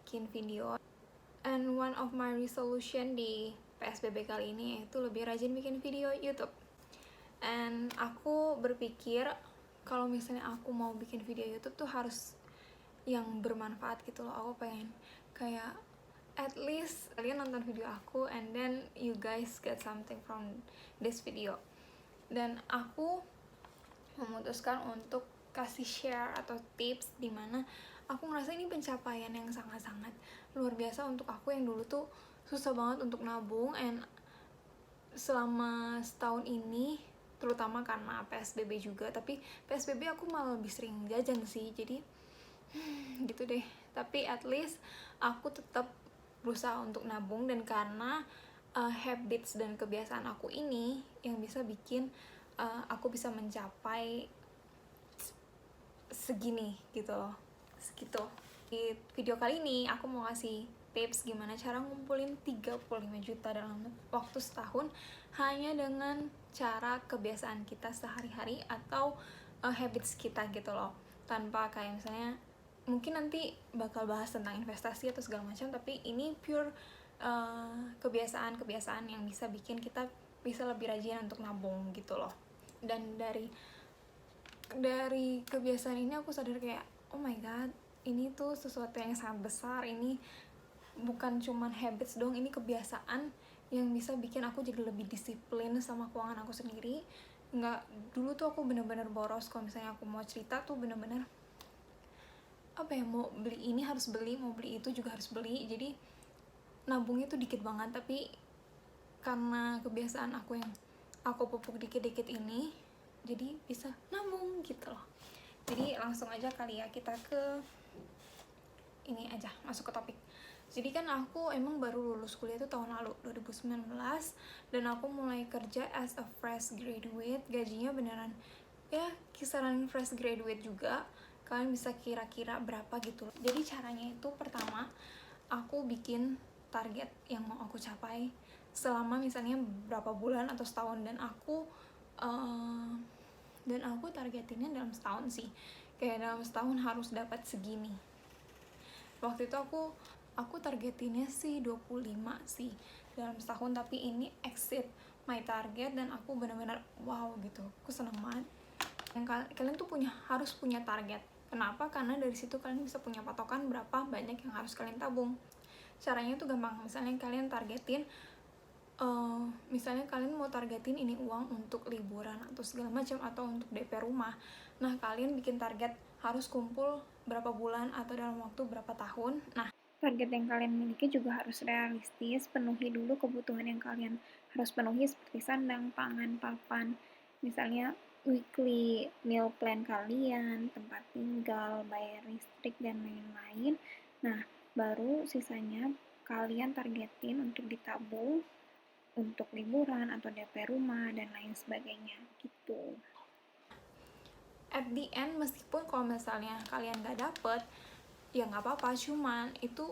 bikin video. And one of my resolution di PSBB kali ini yaitu lebih rajin bikin video YouTube. And aku berpikir kalau misalnya aku mau bikin video YouTube tuh harus yang bermanfaat gitu loh. Aku pengen kayak at least kalian nonton video aku and then you guys get something from this video. Dan aku memutuskan untuk kasih share atau tips dimana aku ngerasa ini pencapaian yang sangat-sangat luar biasa untuk aku yang dulu tuh susah banget untuk nabung. And selama setahun ini, terutama karena PSBB juga, tapi PSBB aku malah lebih sering jajan sih, jadi gitu deh. Tapi at least aku tetap berusaha untuk nabung, dan karena habits dan kebiasaan aku ini yang bisa bikin aku bisa mencapai segini gitu loh, segitu. Di video kali ini aku mau kasih tips gimana cara ngumpulin 35 juta dalam waktu setahun hanya dengan cara kebiasaan kita sehari-hari atau habits kita gitu loh, tanpa kayak misalnya mungkin nanti bakal bahas tentang investasi atau segala macam, tapi ini pure kebiasaan-kebiasaan yang bisa bikin kita bisa lebih rajin untuk nabung gitu loh. Dan dari kebiasaan ini aku sadar kayak oh my god, ini tuh sesuatu yang sangat besar. Ini bukan cuman habits dong, ini kebiasaan yang bisa bikin aku jadi lebih disiplin sama keuangan aku sendiri. Nggak, dulu tuh aku bener-bener boros. Kalau misalnya aku mau cerita tuh bener-bener apa ya, mau beli ini harus beli, mau beli itu juga harus beli, jadi nabungnya tuh dikit banget. Tapi karena kebiasaan aku yang aku pupuk dikit-dikit ini, jadi bisa nabung gitu loh. Jadi langsung aja kali ya, kita ke ini aja, masuk ke topik. Jadi kan aku emang baru lulus kuliah tuh tahun lalu 2019, dan aku mulai kerja as a fresh graduate. Gajinya beneran ya kisaran fresh graduate juga. Kalian bisa kira-kira berapa gitu. Jadi caranya itu pertama aku bikin target yang mau aku capai selama misalnya berapa bulan atau setahun, dan aku targetinnya dalam setahun sih, kayak dalam setahun harus dapat segini. Waktu itu aku targetinnya sih 25 sih dalam setahun, tapi ini exceed my target dan aku benar-benar wow gitu. Aku seneng banget. Yang kalian tuh harus punya target. Kenapa? Karena dari situ kalian bisa punya patokan berapa banyak yang harus kalian tabung. Caranya tuh gampang. Misalnya kalian targetin misalnya kalian mau targetin ini uang untuk liburan atau segala macam, atau untuk DP rumah. Nah, kalian bikin target harus kumpul berapa bulan atau dalam waktu berapa tahun. Nah, target yang kalian miliki juga harus realistis. Penuhi dulu kebutuhan yang kalian harus penuhi seperti sandang, pangan, papan, misalnya weekly meal plan kalian, tempat tinggal, bayar listrik, dan lain-lain. Nah, baru sisanya kalian targetin untuk ditabung untuk liburan atau DP rumah dan lain sebagainya gitu. At the end, meskipun kalau misalnya kalian gak dapet, ya gak apa-apa, cuman itu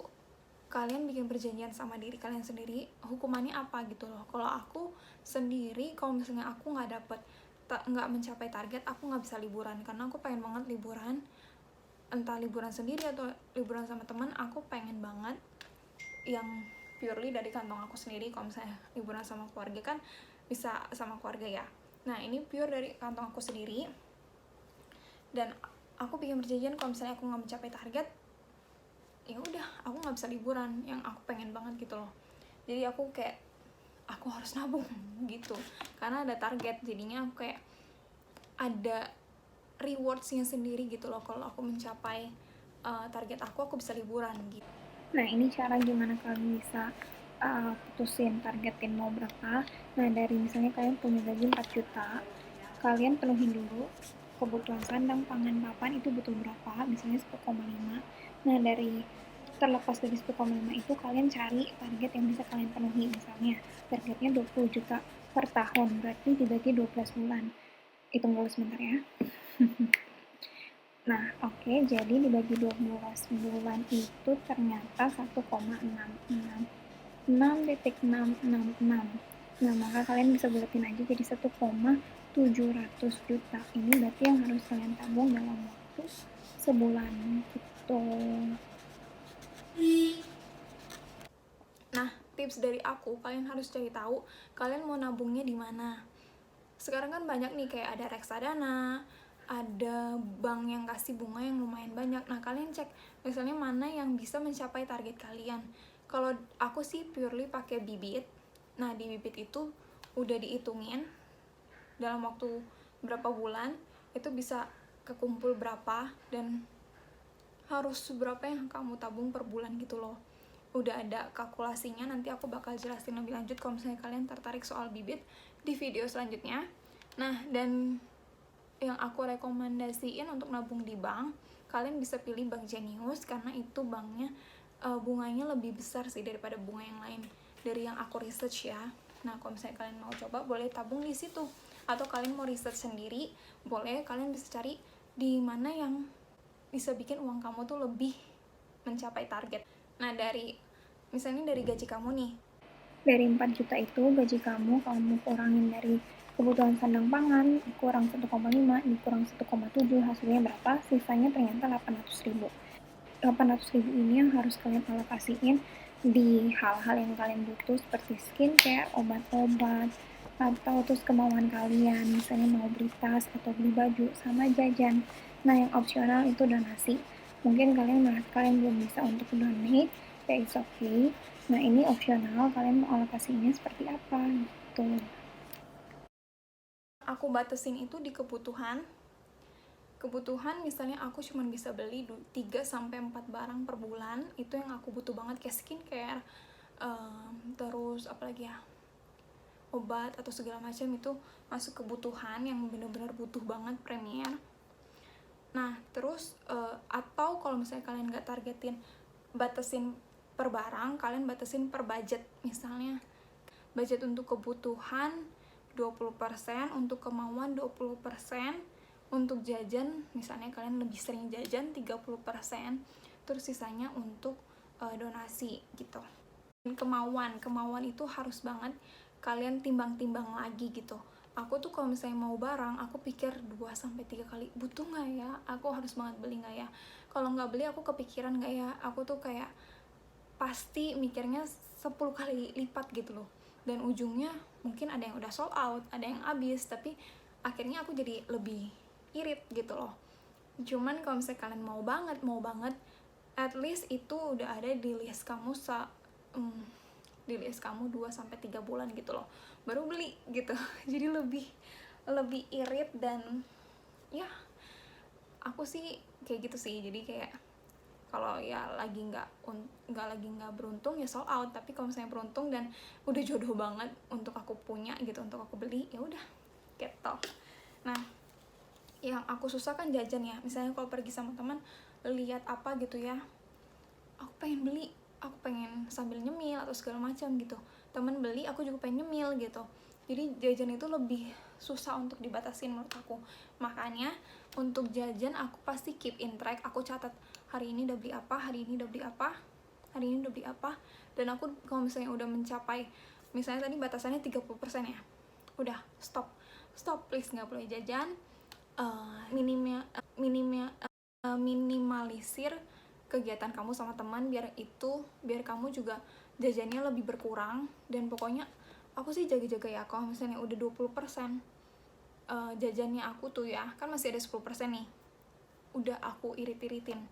kalian bikin perjanjian sama diri kalian sendiri, hukumannya apa gitu loh. Kalau aku sendiri, kalau misalnya aku gak mencapai target, aku gak bisa liburan, karena aku pengen banget liburan, entah liburan sendiri atau liburan sama teman. Aku pengen banget yang purely dari kantong aku sendiri. Kalau misalnya liburan sama keluarga kan bisa sama keluarga ya. Nah, ini pure dari kantong aku sendiri, dan aku bikin perjanjian kalau misalnya aku nggak mencapai target, ya udah aku nggak bisa liburan yang aku pengen banget gitu loh. Jadi aku kayak aku harus nabung gitu karena ada target. Jadinya aku kayak ada rewardsnya sendiri gitu loh. Kalau aku mencapai target aku bisa liburan gitu. Nah, ini cara gimana kalian bisa putusin targetin mau berapa. Nah, dari misalnya kalian punya gaji 4 juta, kalian penuhin dulu kebutuhan sandang, pangan, papan itu butuh berapa, misalnya 1,5. Nah, terlepas dari 1,5 itu kalian cari target yang bisa kalian penuhi. Misalnya targetnya 20 juta per tahun, berarti dibagi 12 bulan. Hitung dulu sebentar ya. Nah, oke, jadi dibagi 12 bulan itu ternyata 1,66. 6,666. Nah, maka kalian bisa bulatin aja jadi 1,700 juta. Ini berarti yang harus kalian tabung dalam waktu sebulan gitu. tips dari aku, kalian harus cari tahu kalian mau nabungnya di mana. Sekarang kan banyak nih, kayak ada reksadana, ada bank yang kasih bunga yang lumayan banyak. Nah, kalian cek misalnya mana yang bisa mencapai target kalian. Kalau aku sih purely pakai Bibit. Nah, di Bibit itu udah dihitungin dalam waktu berapa bulan itu bisa kekumpul berapa dan harus berapa yang kamu tabung per bulan gitu loh. Udah ada kalkulasinya, nanti aku bakal jelasin lebih lanjut kalau misalnya kalian tertarik soal Bibit di video selanjutnya. Nah, dan yang aku rekomendasiin untuk nabung di bank, kalian bisa pilih Bank Jenius karena itu banknya bunganya lebih besar sih daripada bunga yang lain dari yang aku research ya. Nah, kalau misalnya kalian mau coba, boleh tabung di situ. Atau kalian mau research sendiri, boleh, kalian bisa cari di mana yang bisa bikin uang kamu tuh lebih mencapai target. Nah, misalnya dari gaji kamu nih, dari 4 juta itu gaji kamu kurangin dari kebutuhan sandang pangan, kurang 1,5, dikurang 1,7, hasilnya berapa? Sisanya ternyata 800 ribu. 800 ribu ini yang harus kalian alokasiin di hal-hal yang kalian butuh seperti skincare, obat-obat, atau terus kemauan kalian, misalnya mau beli tas atau beli baju, sama jajan. Nah, yang opsional itu donasi. Mungkin kalian merasa kalian belum bisa untuk donate, ya it's okay. Nah, ini opsional, kalian mau alokasinya seperti apa gitu. aku batasin itu di kebutuhan. Misalnya aku cuma bisa beli 3-4 barang per bulan, itu yang aku butuh banget, kayak skincare, terus apalagi ya, obat atau segala macam, itu masuk kebutuhan yang bener-bener butuh banget premier. Nah, terus atau kalau misalnya kalian nggak targetin batasin per barang, kalian batasin per budget. Misalnya budget untuk kebutuhan 20%, untuk kemauan 20%, untuk jajan misalnya kalian lebih sering jajan 30%, terus sisanya untuk donasi gitu. Dan kemauan itu harus banget kalian timbang-timbang lagi gitu. Aku tuh kalau misalnya mau barang, aku pikir 2-3 kali, butuh nggak ya, aku harus banget beli nggak ya. Kalau nggak beli aku kepikiran nggak ya, aku tuh kayak pasti mikirnya 10 kali lipat gitu loh. Dan ujungnya mungkin ada yang udah sold out, ada yang habis, tapi akhirnya aku jadi lebih irit gitu loh. Cuman kalau misalnya kalian mau banget, at least itu udah ada di list kamu di list kamu 2-3 bulan gitu loh, baru beli gitu. Jadi lebih irit. Dan ya aku sih kayak gitu sih, jadi kayak kalau ya lagi nggak beruntung ya sold out, tapi kalau misalnya beruntung dan udah jodoh banget untuk aku punya gitu, untuk aku beli, ya udah gitu. Nah, yang aku susah kan jajan ya, misalnya kalau pergi sama teman, lihat apa gitu ya, aku pengen beli, aku pengen sambil nyemil atau segala macam gitu, temen beli aku juga pengen nyemil gitu. Jadi jajan itu lebih susah untuk dibatasin menurut aku. Makanya untuk jajan aku pasti keep in track, aku catat hari ini udah beli apa, hari ini udah beli apa, hari ini udah beli apa. Dan aku kalau misalnya udah mencapai, misalnya tadi batasannya 30% ya, udah stop please, nggak boleh jajan. Minimalisir kegiatan kamu sama teman, biar kamu juga jajannya lebih berkurang. Dan pokoknya aku sih jaga-jaga ya, kalau misalnya udah 20% jajannya aku tuh ya, kan masih ada 10% nih, udah aku irit-iritin,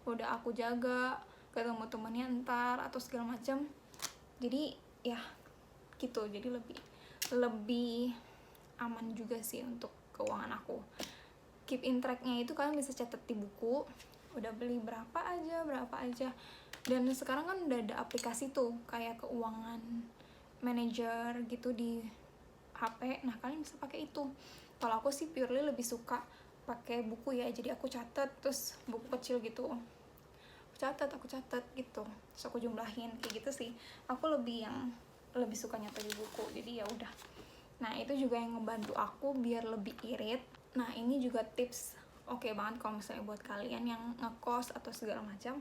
udah aku jaga, ketemu temennya entar atau segala macam. Jadi ya gitu, jadi lebih aman juga sih untuk keuangan aku. Keep in track-nya itu kalian bisa catat di buku, udah beli berapa aja. Dan sekarang kan udah ada aplikasi tuh kayak keuangan manager gitu di HP. Nah, kalian bisa pakai itu. Kalau aku sih purely lebih suka pakai buku ya, jadi aku catat, terus buku kecil gitu, aku catat gitu, terus aku jumlahin kayak gitu sih. Aku lebih suka nyatet di buku, jadi ya udah. Nah, itu juga yang ngebantu aku biar lebih irit. Nah, ini juga tips oke banget kalau misalnya buat kalian yang ngekos atau segala macam,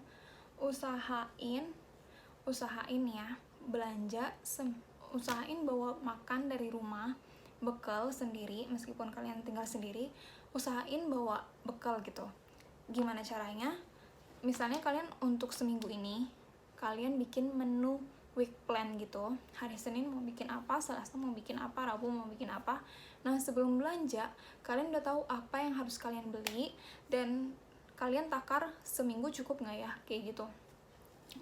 usahain ya belanja, usahain bawa makan dari rumah, bekal sendiri. Meskipun kalian tinggal sendiri, usahain bawa bekal gitu. Gimana caranya? Misalnya kalian untuk seminggu ini kalian bikin menu week plan gitu. Hari Senin mau bikin apa, Selasa mau bikin apa, Rabu mau bikin apa. Nah, sebelum belanja, kalian udah tahu apa yang harus kalian beli, dan kalian takar seminggu cukup nggak ya, kayak gitu.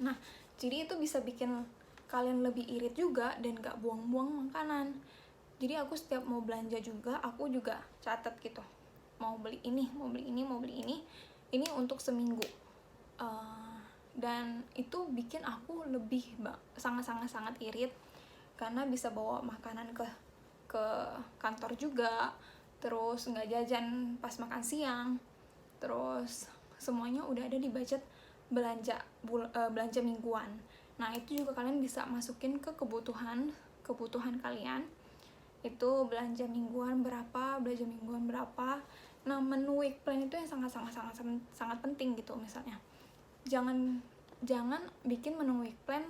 Nah, jadi itu bisa bikin kalian lebih irit juga dan nggak buang-buang makanan. Jadi aku setiap mau belanja juga, aku juga catat gitu. Mau beli ini, mau beli ini, mau beli ini untuk seminggu. Dan itu bikin aku lebih sangat irit, karena bisa bawa makanan ke kantor juga, terus nggak jajan pas makan siang, terus semuanya udah ada di budget belanja mingguan. Nah, itu juga kalian bisa masukin ke kebutuhan kalian, itu belanja mingguan berapa. Nah, menu week plan itu yang sangat penting gitu. Misalnya jangan bikin menu week plan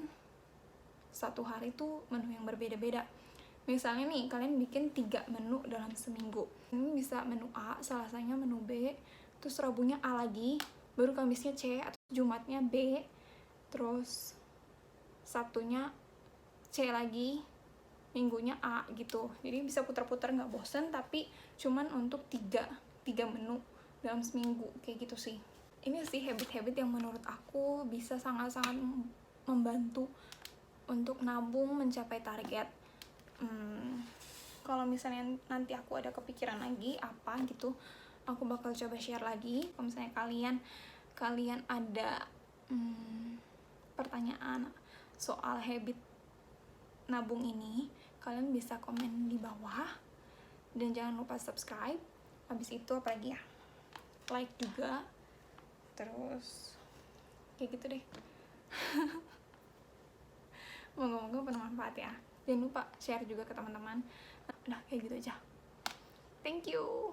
satu hari tuh menu yang berbeda-beda. Misalnya nih, kalian bikin 3 menu dalam seminggu. Ini bisa menu A, Selasanya menu B, terus Rabunya A lagi, baru Kamisnya C, atau Jumatnya B, terus Sabtunya C lagi, Minggunya A gitu. Jadi bisa putar-putar, nggak bosen, tapi cuman untuk 3 menu dalam seminggu, kayak gitu sih. Ini sih habit-habit yang menurut aku bisa sangat-sangat membantu untuk nabung mencapai target. Kalau misalnya nanti aku ada kepikiran lagi apa gitu, aku bakal coba share lagi. Kalau misalnya kalian ada pertanyaan soal habit nabung ini, kalian bisa komen di bawah, dan jangan lupa subscribe. Habis itu apa lagi ya, like juga, terus kayak gitu deh. Moga-moga bermanfaat ya. Jangan lupa share juga ke teman-teman. Udah, kayak gitu aja. Thank you.